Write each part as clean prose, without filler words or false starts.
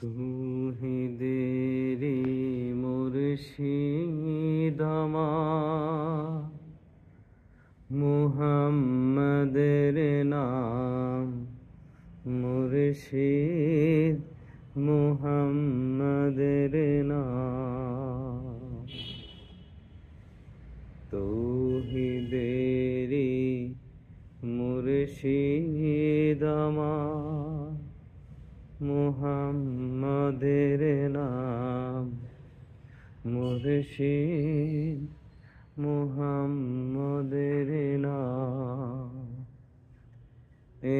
তুহিদেরি মুর্শিদ আমার, মুহাম্মদের নাম মুর্শিদ, মুহাম্মদের নাম। তৌহিদেরি মুর্শিদ আমার, মুহাম্মদের নাম মুর্শিদ, মুহাম্মদের নাম।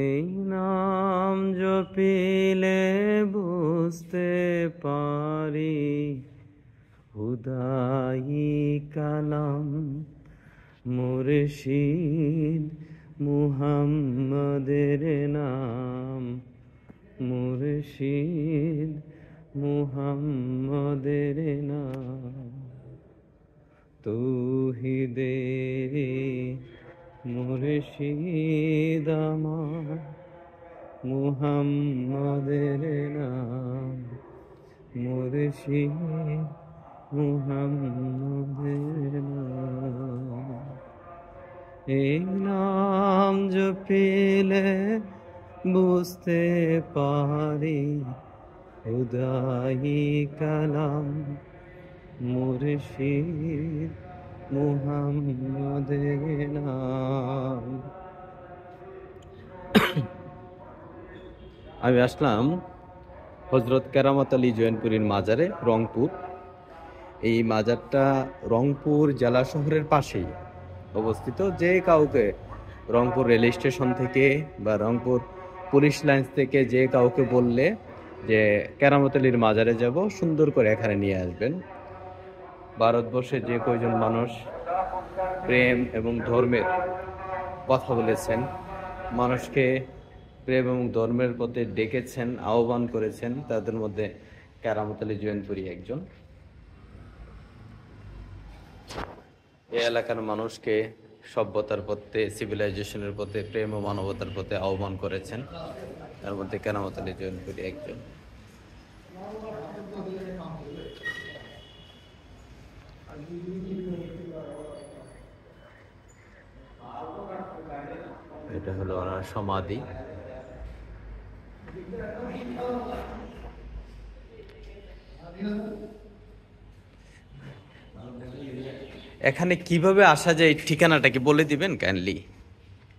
এই নাম জপিলে বুঝতে পারি হুদাই কালাম মুর্শিদ, মুহাম্মদের নাম মুর্শিদ, মুহাম্মদের নাম। তৌহিদেরি মুর্শিদ আমার, মুহাম্মদের নাম মুর্শিদ, মুহাম্মদের নাম। এই নাম জপিলে বুঝতে পারি হুদাই কালাম মুর্শিদ, মুহাম্মদের নাম। আমি আসলাম হযরত কেরামত আলী জৈনপুরীর মাজারে, রংপুর। এই মাজারটা রংপুর জেলা শহরের পাশেই অবস্থিত। যে কাউকে রংপুর রেল স্টেশন থেকে বা রংপুর পুলিশ লাইন্স থেকে যে কাউকে বললে যে কেরামত আলীর মাজারে যাব, সুন্দর করে এখানে নিয়ে আসবেন। ভারতবর্ষে যে কয়জন মানুষ প্রেম এবং ধর্মের কথা বলেছেন, মানুষকে প্রেম এবং ধর্মের পথে ডেকেছেন, আহ্বান করেছেন, তাদের মধ্যে কেরামত আলী জৈনপুরী একজন। এই এলাকার মানুষকে সভ্যতার পথে, সিভিলাইজেশনের পথে, প্রেম ও মানবতার পথে আহ্বান করেছেন, তার মধ্যে কেরামত আলী জৈনপুরী একজন। এটা হলো ওনার সমাধি। এখানে কিভাবে আসা যায়, ঠিকানাটা কি বলে দিবেন কাইন্ডলি?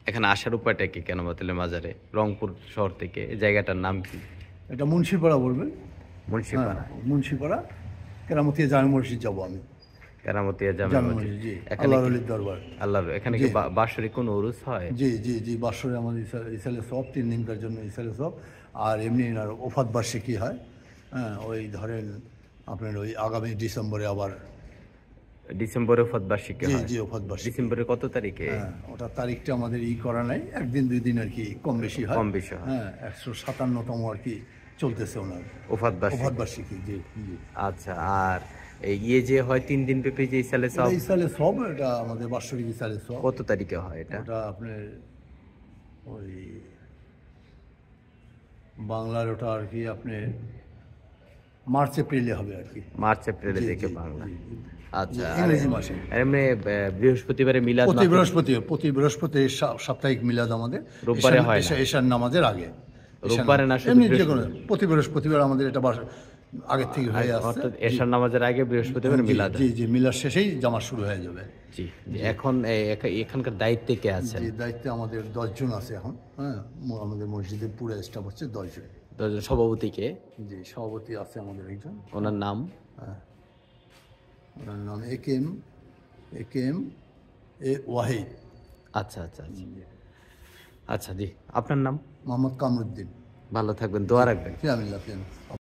এখানে আসার উপায়টা কি কেরামত আলী মাজারে রংপুর শহর থেকে? জায়গাটার নাম কি? এটা মুন্সিপাড়া বলবেন। মুন্সিপাড়া। মুন্সিপাড়া কেরামতিয়া জামে মসজিদ যাবো আমি। কেরামতিয়া জামে মসজিদ, জি, এখানে আল্লাহর ওলির দরবার। আল্লাহর, এখানে কি বাৎসরিক কোনো উরুস হয়? জি জি জি, বাৎসরিক আমাদের ইসালে সব 3 দিনকার জন্য ইসালে সব, আর এমনি আর ওফাত বার্ষিকী হয়। হ্যাঁ, ওই ধরেন আপনার ওই আগামী ডিসেম্বরে আবার। ডিসেম্বরে ওফাত বার্ষিকী হয়? জি, ওফাত বার্ষিকী ডিসেম্বরের কত তারিখে? হ্যাঁ, ওটা তারিখটা আমাদের করা নাই, 1 দিন 2 দিন আর কি কম বেশি হয়। কম বেশি হয়। হ্যাঁ, 157তম আর কি চলতেছে ওনার ওফাত বার্ষিকী। জি জি। আচ্ছা, আর এই যে হয় 3 দিন ব্যাপী যে ইসালে সব, ইসালে সব এটা আমাদের বাৎসরিক ইসালে সব। কত তারিখে হয় এটা? ওটা আপনার ওই বাংলার ওটা আর কি আপনার মার্চ এপ্রিলে হবে আর কি। মার্চ এপ্রিলে দেখে বাংলা। আচ্ছা, ইংরেজি মাসে। এমনি বৃহস্পতিবারে মিলাদ? প্রতি বৃহস্পতি সাপ্তাহিক মিলাদ আমাদের। রোববারে হয় না? এশার নামাজের আগে। রোববারে না, এমনি যে কোনো প্রতি বৃহস্পতিবার আমাদের এটা আগে থেকে হয়ে আসছে। অর্থাৎ এশার নামাজের আগে বৃহস্পতিবার মিলাদ। জি জি, মিলাদ শেষেই জামা শুরু হয়ে যাবে। জি, এখন এখানকার দায়িত্বে কে আছেন? জি, দায়িত্বে আমাদের 10 জন আছে এখন। হ্যাঁ, আমাদের মসজিদের পুরো স্টাফ হচ্ছে 10 জন। সভাপতি কে? জি, সভাপতি আছে আমাদের একজন। ওনার নাম? হ্যাঁ, ওনার নাম একেএম এ ওয়াহিদ। আচ্ছা আচ্ছা আচ্ছা আচ্ছা, জি। আপনার নাম? মোহাম্মদ কামরুদ্দিন। ভালো থাকবেন, দোয়া রাখবেন। ফিয়ামিল্লাহ।